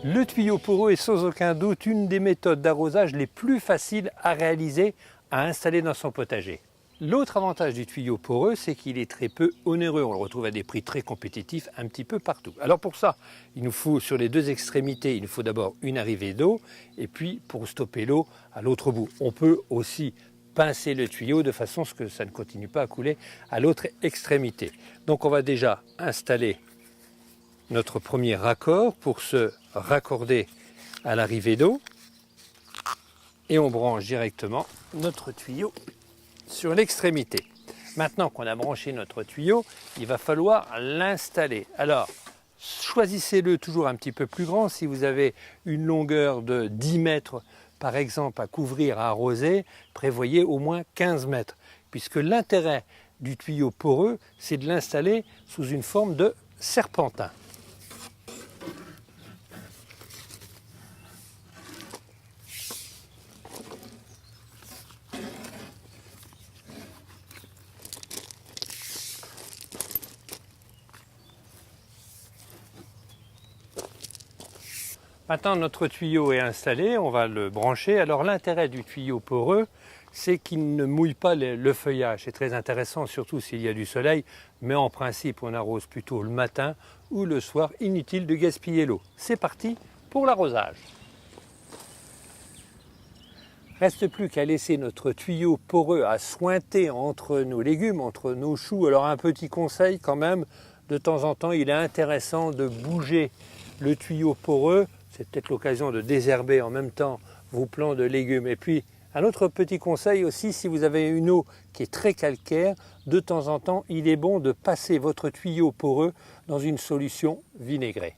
Le tuyau poreux est sans aucun doute une des méthodes d'arrosage les plus faciles à réaliser, à installer dans son potager. L'autre avantage du tuyau poreux, c'est qu'il est très peu onéreux. On le retrouve à des prix très compétitifs un petit peu partout. Alors pour ça, il nous faut sur les deux extrémités, il nous faut d'abord une arrivée d'eau et puis pour stopper l'eau à l'autre bout. On peut aussi pincer le tuyau de façon à ce que ça ne continue pas à couler à l'autre extrémité. Donc on va déjà installer notre premier raccord pour se raccorder à l'arrivée d'eau et on branche directement notre tuyau sur l'extrémité. Maintenant qu'on a branché notre tuyau, il va falloir l'installer. Alors, choisissez-le toujours un petit peu plus grand. Si vous avez une longueur de 10 mètres, par exemple, à couvrir, à arroser, prévoyez au moins 15 mètres. Puisque l'intérêt du tuyau poreux, c'est de l'installer sous une forme de serpentin. Maintenant notre tuyau est installé, on va le brancher. Alors l'intérêt du tuyau poreux, c'est qu'il ne mouille pas le feuillage. C'est très intéressant, surtout s'il y a du soleil, mais en principe on arrose plutôt le matin ou le soir, inutile de gaspiller l'eau. C'est parti pour l'arrosage. Reste plus qu'à laisser notre tuyau poreux à sointer entre nos légumes, entre nos choux. Alors un petit conseil quand même, de temps en temps il est intéressant de bouger le tuyau poreux. C'est peut-être l'occasion de désherber en même temps vos plants de légumes. Et puis, un autre petit conseil aussi, si vous avez une eau qui est très calcaire, de temps en temps, il est bon de passer votre tuyau poreux dans une solution vinaigrée.